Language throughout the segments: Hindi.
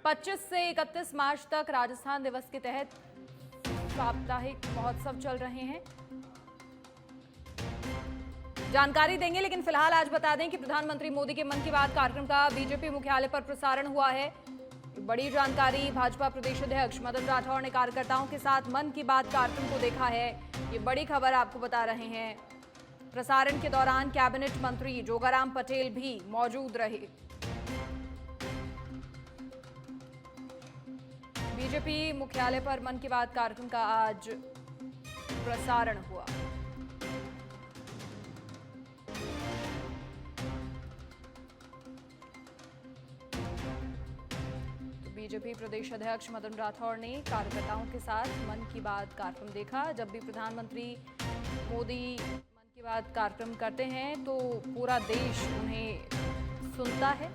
25 से 31 मार्च तक राजस्थान दिवस के तहत साप्ताहिक महोत्सव चल रहे हैं। जानकारी देंगे, लेकिन फिलहाल आज बता दें कि प्रधानमंत्री मोदी के मन की बात कार्यक्रम का बीजेपी मुख्यालय पर प्रसारण हुआ है। बड़ी जानकारी, भाजपा प्रदेश अध्यक्ष मदन राठौड़ ने कार्यकर्ताओं के साथ मन की बात कार्यक्रम को देखा है। ये बड़ी खबर आपको बता रहे हैं। प्रसारण के दौरान कैबिनेट मंत्री जोगाराम पटेल भी मौजूद रहे। बीजेपी मुख्यालय पर मन की बात कार्यक्रम का आज प्रसारण हुआ। तो बीजेपी प्रदेश अध्यक्ष मदन राठौड़ ने कार्यकर्ताओं के साथ मन की बात कार्यक्रम देखा। जब भी प्रधानमंत्री मोदी मन की बात कार्यक्रम करते हैं तो पूरा देश उन्हें सुनता है।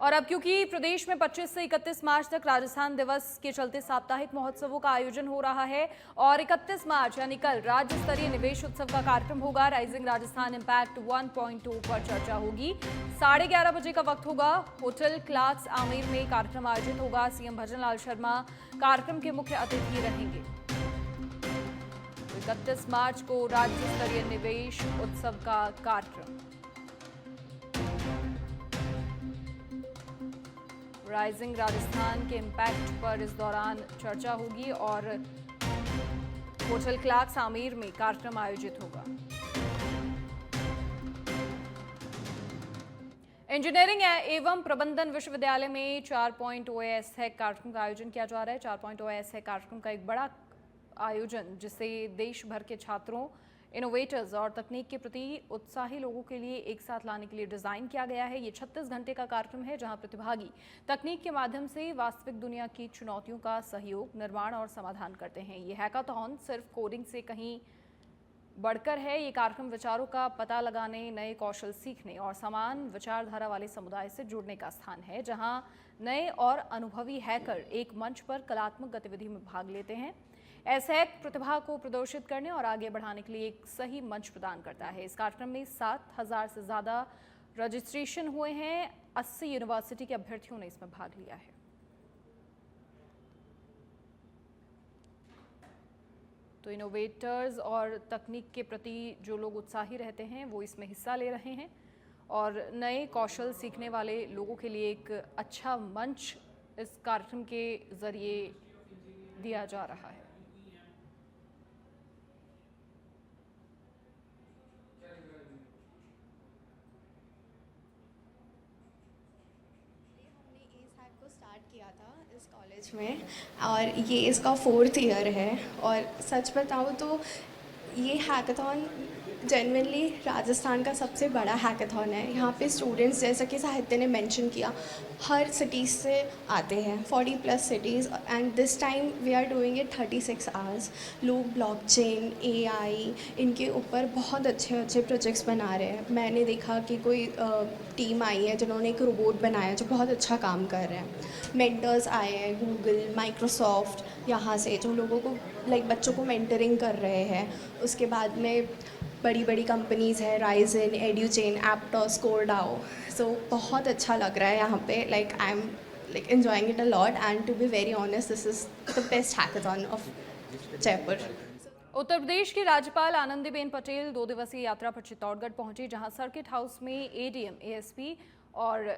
और अब क्योंकि प्रदेश में 25 से 31 मार्च तक राजस्थान दिवस के चलते साप्ताहिक महोत्सवों का आयोजन हो रहा है और 31 मार्च यानी कल राज्य स्तरीय निवेश उत्सव का कार्यक्रम होगा। राइजिंग राजस्थान इम्पैक्ट 1.2 पर चर्चा होगी। 11:30 बजे का वक्त होगा। होटल क्लार्क्स आमेर में कार्यक्रम आयोजित होगा। सीएम भजनलाल शर्मा कार्यक्रम के मुख्य अतिथि रहेंगे। 31 मार्च को राज्य स्तरीय निवेश उत्सव का कार्यक्रम। राइजिंग राजस्थान के इम्पैक्ट पर इस दौरान चर्चा होगी और होटल क्लार्क्स आमेर में कार्यक्रम आयोजित होगा। इंजीनियरिंग एवं प्रबंधन विश्वविद्यालय में 4.0 हैक कार्यक्रम का आयोजन किया जा रहा है। 4.0 हैक कार्यक्रम का एक बड़ा आयोजन जिसे देश भर के छात्रों, इनोवेटर्स और तकनीक के प्रति उत्साही लोगों के लिए एक साथ लाने के लिए डिजाइन किया गया है। ये 36 घंटे का कार्यक्रम है जहां प्रतिभागी तकनीक के माध्यम से वास्तविक दुनिया की चुनौतियों का सहयोग, निर्माण और समाधान करते हैं। ये हैकाथॉन सिर्फ कोडिंग से कहीं बढ़कर है। ये कार्यक्रम विचारों का पता लगाने, नए कौशल सीखने और समान विचारधारा वाले समुदाय से जुड़ने का स्थान है, जहां नए और अनुभवी हैकर एक मंच पर कलात्मक गतिविधि में भाग लेते हैं। हैक प्रतिभा को प्रदर्शित करने और आगे बढ़ाने के लिए एक सही मंच प्रदान करता है। इस कार्यक्रम में 7,000 से ज़्यादा रजिस्ट्रेशन हुए हैं। 80 यूनिवर्सिटी के अभ्यर्थियों ने इसमें भाग लिया है। तो इनोवेटर्स और तकनीक के प्रति जो लोग उत्साही रहते हैं वो इसमें हिस्सा ले रहे हैं और नए कौशल सीखने वाले लोगों के लिए एक अच्छा मंच इस कार्यक्रम के जरिए दिया जा रहा है। किया था इस कॉलेज में और ये इसका 4th ईयर है। और सच बताऊँ तो ये हैकाथॉन जेन्युइनली राजस्थान का सबसे बड़ा हैकाथॉन है। यहाँ पे स्टूडेंट्स, जैसा कि साहित्य ने मेंशन किया, हर सिटीज़ से आते हैं, 40+ cities, and this time we are doing it 36 hours. लोग ब्लॉकचेन, AI इनके ऊपर बहुत अच्छे अच्छे प्रोजेक्ट्स बना रहे हैं। मैंने देखा कि कोई टीम आई है जिन्होंने एक रोबोट बनाया जो बहुत अच्छा काम कर रहे हैं। मेंटर्स आए हैं, गूगल, माइक्रोसॉफ्ट, यहाँ से जो लोगों को बच्चों को मेंटरिंग कर रहे हैं। उसके बाद में बड़ी बड़ी कंपनीज़ है, राइजन, एड्यूचेन, एप्टॉस, कोरडाओ। सो बहुत अच्छा लग रहा है यहाँ पे। I am enjoying it a lot, and to be very honest, this is the best hackathon of Jaipur. Uttar Pradesh की राज्यपाल आनंदीबेन पटेल 2 दिवसीय यात्रा पर चित्तौड़गढ़ पहुंची, जहां सर्किट हाउस में ADM, ASP और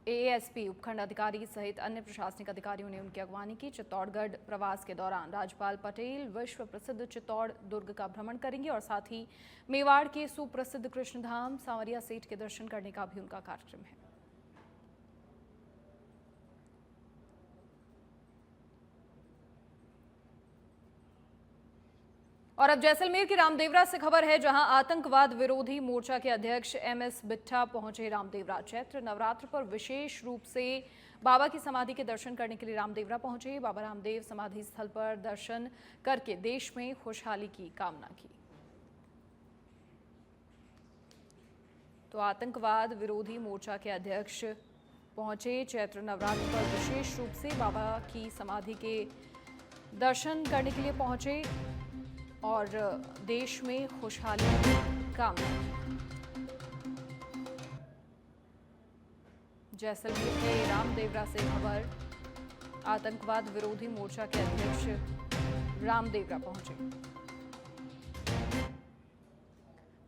AASP उपखंड अधिकारी सहित अन्य प्रशासनिक अधिकारियों ने उनकी अगवानी की। चित्तौड़गढ़ प्रवास के दौरान राज्यपाल पटेल विश्व प्रसिद्ध चित्तौड़ दुर्ग का भ्रमण करेंगे और साथ ही मेवाड़ के सुप्रसिद्ध कृष्णधाम सांवरिया सेठ के दर्शन करने का भी उनका कार्यक्रम है। और अब जैसलमेर की रामदेवरा से खबर है, जहां आतंकवाद विरोधी मोर्चा के अध्यक्ष MS बिट्ठा पहुंचे रामदेवरा। चैत्र नवरात्र पर विशेष रूप से बाबा की समाधि के दर्शन करने के लिए रामदेवरा पहुंचे। बाबा रामदेव समाधि स्थल पर दर्शन करके देश में खुशहाली की कामना की। तो आतंकवाद विरोधी मोर्चा के अध्यक्ष पहुंचे चैत्र नवरात्र पर विशेष रूप से बाबा की समाधि के दर्शन करने के लिए पहुंचे और देश में खुशहाली की कामना की। जैसलमेर के रामदेवरा से खबर। आतंकवाद विरोधी मोर्चा के अध्यक्ष रामदेवरा पहुंचे।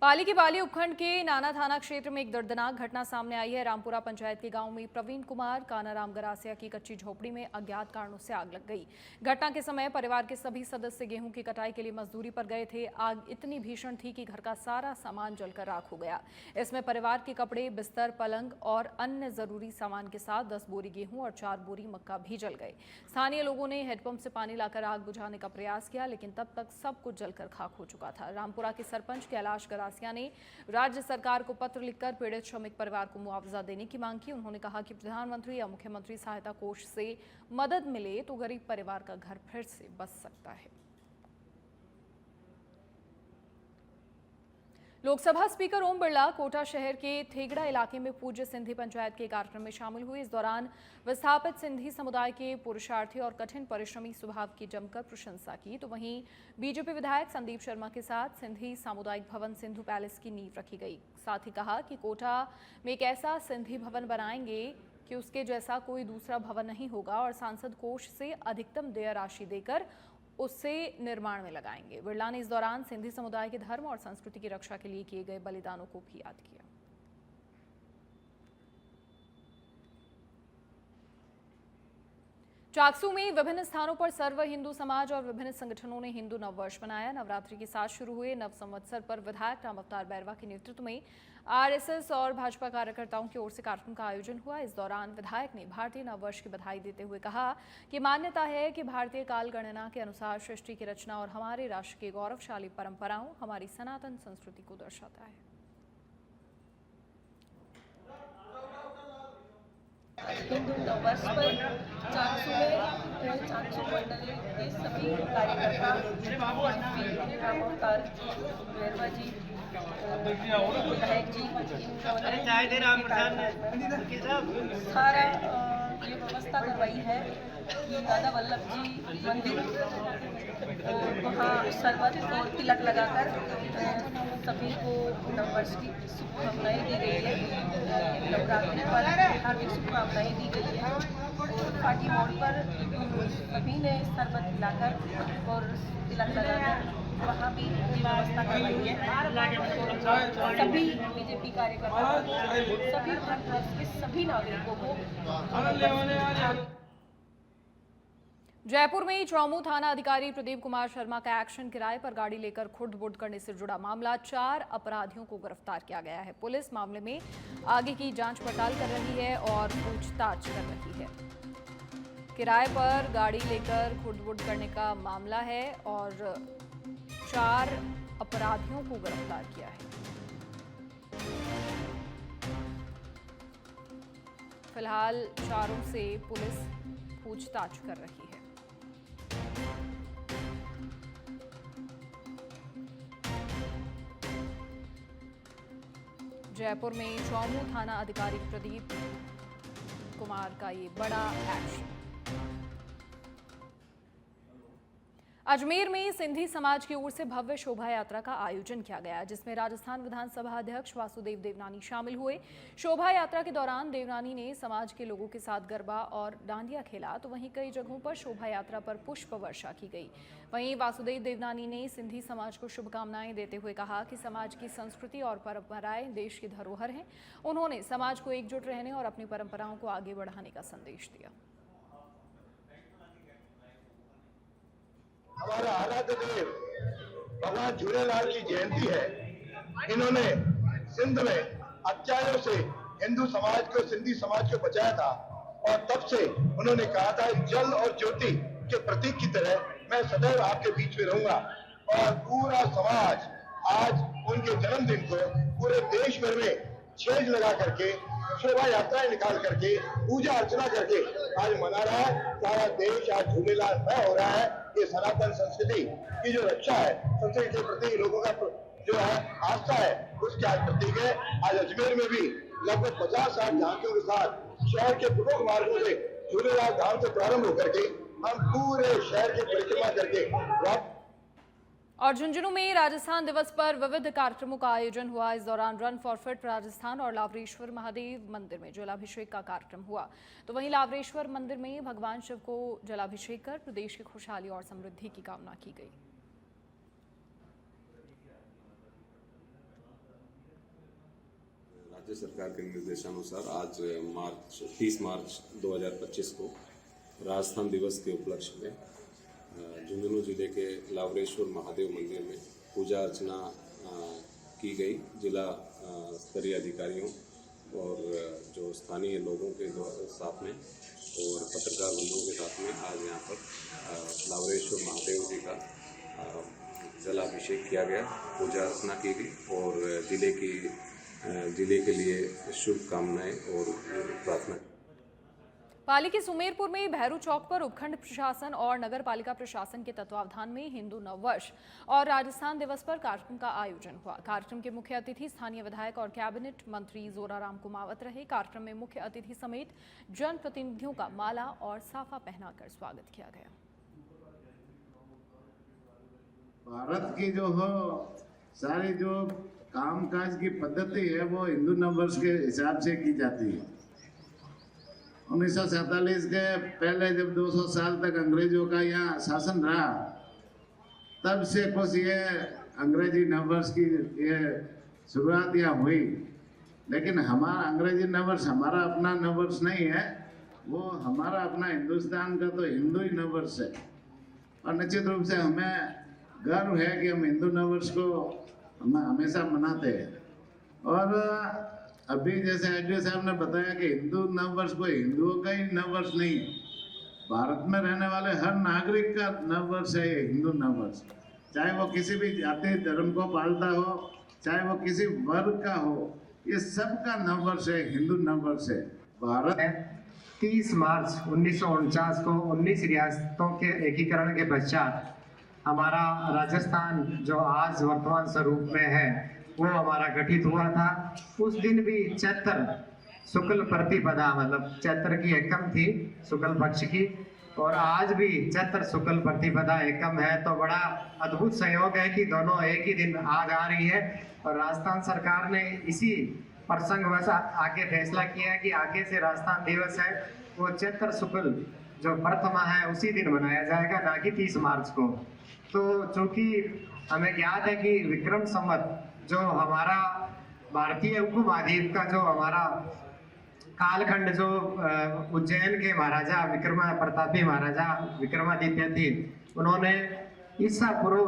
पाली के बाली उपखंड के नाना थाना क्षेत्र में एक दर्दनाक घटना सामने आई है। रामपुरा पंचायत के गांव में प्रवीण कुमार कानाराम गरासिया की कच्ची झोपड़ी में अज्ञात कारणों से आग लग गई। घटना के समय परिवार के सभी सदस्य गेहूं की कटाई के लिए मजदूरी पर गए थे। आग इतनी भीषण थी कि घर का सारा सामान जलकर राख हो गया। इसमें परिवार के कपड़े, बिस्तर, पलंग और अन्य जरूरी सामान के साथ 10 बोरी गेहूं और 4 बोरी मक्का भी जल गए। स्थानीय लोगों ने हैंडपंप से पानी लाकर आग बुझाने का प्रयास किया, लेकिन तब तक सब कुछ जलकर खाक हो चुका था। रामपुरा के सरपंच कैलाश गरासिया ने राज्य सरकार को पत्र लिखकर पीड़ित श्रमिक परिवार को मुआवजा देने की मांग की। उन्होंने कहा कि प्रधानमंत्री या मुख्यमंत्री सहायता कोष से मदद मिले तो गरीब परिवार का घर फिर से बच सकता है। लोकसभा स्पीकर ओम बिरला कोटा शहर के थेगड़ा इलाके में पूज्य सिंधी पंचायत के कार्यक्रम में शामिल हुए। इस दौरान विस्थापित सिंधी समुदाय के पुरुषार्थी और कठिन परिश्रमी स्वभाव की जमकर प्रशंसा की। तो वहीं बीजेपी विधायक संदीप शर्मा के साथ सिंधी सामुदायिक भवन सिंधु पैलेस की नींव रखी गई। साथ ही कहा कि कोटा में एक ऐसा सिंधी भवन बनाएंगे कि उसके जैसा कोई दूसरा भवन नहीं होगा और सांसद कोष से अधिकतम देय राशि देकर उससे निर्माण में लगाएंगे। बिरला ने इस दौरान सिंधी समुदाय के धर्म और संस्कृति की रक्षा के लिए किए गए बलिदानों को भी याद किया। चाकसू में विभिन्न स्थानों पर सर्व हिंदू समाज और विभिन्न संगठनों ने हिंदू नववर्ष मनाया। नवरात्रि के साथ शुरू हुए नव संवत्सर पर विधायक राम अवतार बैरवा के नेतृत्व में आरएसएस और भाजपा कार्यकर्ताओं की ओर से कार्यक्रम का आयोजन हुआ। इस दौरान विधायक ने भारतीय नववर्ष की बधाई देते हुए कहा कि मान्यता है कि भारतीय काल गणना के अनुसार सृष्टि की रचना और हमारे राष्ट्र की गौरवशाली परंपराओं हमारी सनातन संस्कृति को दर्शाता है। हिंदू नववर्ष पर चाकसू मंडल के सभी कार्यकर्ता राम अवतार बैरवा जी, विधायक जी, सारा ये व्यवस्था करवाई है कि दादा वल्लभ जी मंदिर वहाँ शरबत और तिलक लगाकर सभी को नववर्ष की शुभकामनाएं दी गई है। नवरात्रि पर हार्दिक शुभकामनाएं दी गई है। पार्टी मोड़ पर सभी ने शरबत पिलाकर और तिलक लगाकर वहाँ भी व्यवस्था करवाई है। सभी बीजेपी कार्यकर्ता, सभी भारत के सभी नागरिकों को जयपुर में चौमू थाना अधिकारी प्रदीप कुमार शर्मा का एक्शन, किराए पर गाड़ी लेकर खुर्द-बुर्द करने से जुड़ा मामला। 4 अपराधियों को गिरफ्तार किया गया है। पुलिस मामले में आगे की जांच पड़ताल कर रही है और पूछताछ कर रही है। किराए पर गाड़ी लेकर खुर्द-बुर्द करने का मामला है और 4 अपराधियों को गिरफ्तार किया है। फिलहाल चारों से पुलिस पूछताछ कर रही है। जयपुर में चौमू थाना अधिकारी प्रदीप कुमार का ये बड़ा एक्शन। अजमेर में सिंधी समाज की ओर से भव्य शोभा यात्रा का आयोजन किया गया, जिसमें राजस्थान विधानसभा अध्यक्ष वासुदेव देवनानी शामिल हुए। शोभा यात्रा के दौरान देवनानी ने समाज के लोगों के साथ गरबा और डांडिया खेला, तो वहीं कई जगहों पर शोभा यात्रा पर पुष्प वर्षा की गई। वहीं वासुदेव देवनानी ने सिंधी समाज को शुभकामनाएं देते हुए कहा कि समाज की संस्कृति और परंपराएं देश की धरोहर हैं। उन्होंने समाज को एकजुट रहने और अपनी परंपराओं को आगे बढ़ाने का संदेश दिया। हमारा आराध्य देव भगवान झूलेलाल की जयंती है। इन्होंने सिंध में अत्याचारों से हिंदू समाज को, सिंधी समाज को बचाया था और तब से उन्होंने कहा था जल और ज्योति के प्रतीक की तरह मैं सदैव आपके बीच में रहूंगा। और पूरा समाज आज उनके जन्मदिन को पूरे देश भर में छेज लगा करके, शोभा यात्राएं निकाल करके, पूजा अर्चना करके आज मना रहा है। सारा देश आज झूलेलाल हो रहा है। ये सनातन संस्कृति की जो रक्षा है, संस्कृति के प्रति लोगों का जो है आस्था है, उसके आज प्रतीक है। आज अजमेर में भी लगभग 50-60 झांकियों के साथ शहर के प्रमुख मार्गों से झूलेलाल धाम से प्रारंभ होकर के हम पूरे शहर की परिक्रमा करके और झुंझुनू में राजस्थान दिवस पर विविध कार्यक्रमों का आयोजन हुआ। इस दौरान रन फॉर फिट राजस्थान और लावरेश्वर महादेव मंदिर में जलाभिषेक का कार्यक्रम हुआ। तो वहीं लावरेश्वर मंदिर में भगवान शिव को जलाभिषेक कर प्रदेश की खुशहाली और समृद्धि की कामना की गई। राज्य सरकार के निर्देशानुसार आज 30 मार्च 2025 को राजस्थान दिवस के उपलक्ष्य में झुंझुनू जिले के लावरेश्वर महादेव मंदिर में पूजा अर्चना की गई। जिला स्तरीय अधिकारियों और जो स्थानीय लोगों के साथ में और पत्रकार बंधुओं के साथ में आज यहाँ पर लावरेश्वर महादेव जी का जलाभिषेक किया गया, पूजा अर्चना की गई और जिले के लिए शुभकामनाएं और प्रार्थना। पाली के सुमेरपुर में भैरू चौक पर उपखंड प्रशासन और नगर पालिका प्रशासन के तत्वावधान में हिंदू नववर्ष और राजस्थान दिवस पर कार्यक्रम का आयोजन हुआ। कार्यक्रम के मुख्य अतिथि स्थानीय विधायक और कैबिनेट मंत्री जोराराम कुमावत रहे। कार्यक्रम में मुख्य अतिथि समेत जनप्रतिनिधियों का माला और साफा पहनाकर स्वागत किया गया। भारत की जो हो सारी जो कामकाज की पद्धति है वो हिंदू नववर्ष के हिसाब से की जाती है। 1947 के पहले जब 200 साल तक अंग्रेजों का यहाँ शासन रहा, तब से कुछ ये अंग्रेजी नववर्ष की ये शुरुआत यहाँ हुई। लेकिन हमारा अंग्रेजी नववर्ष हमारा अपना नववर्ष नहीं है, वो हमारा अपना हिंदुस्तान का तो हिंदू ही नववर्ष है। और निश्चित रूप से हमें गर्व है कि हम हिंदू नववर्ष को हम हमेशा मनाते हैं। और अभी जैसे एडीओ साहब ने बताया कि हिंदू नववर्ष कोई हिंदुओं का ही नववर्ष नहीं है, भारत में रहने वाले हर नागरिक का नववर्ष है ये हिंदू नववर्ष। चाहे वो किसी भी जाति धर्म को पालता हो, चाहे वो किसी वर्ग का हो, ये सबका नववर्ष है, हिंदू नववर्ष है। भारत 30 मार्च 1949 को 19 रियासतों के एकीकरण के पश्चात हमारा राजस्थान जो आज वर्तमान स्वरूप में है वो हमारा गठित हुआ था। उस दिन भी चैत्र शुक्ल प्रतिपदा मतलब चैत्र की एकम थी शुक्ल पक्ष की, और आज भी चैत्र शुक्ल प्रतिपदा एकम है। तो बड़ा अद्भुत संयोग है कि दोनों एक ही दिन आज आ रही है। और राजस्थान सरकार ने इसी प्रसंग वैसा आगे फैसला किया है कि आगे से राजस्थान दिवस है वो चैत्र शुक्ल जो प्रथमा है उसी दिन मनाया जाएगा, ना कि 30 मार्च को। तो चूंकि हमें याद है कि विक्रम संवत जो हमारा भारतीय उपमहाद्वीप का जो हमारा कालखंड जो उज्जैन के महाराजा प्रतापी महाराजा विक्रमादित्य थे, उन्होंने ईसा पूर्व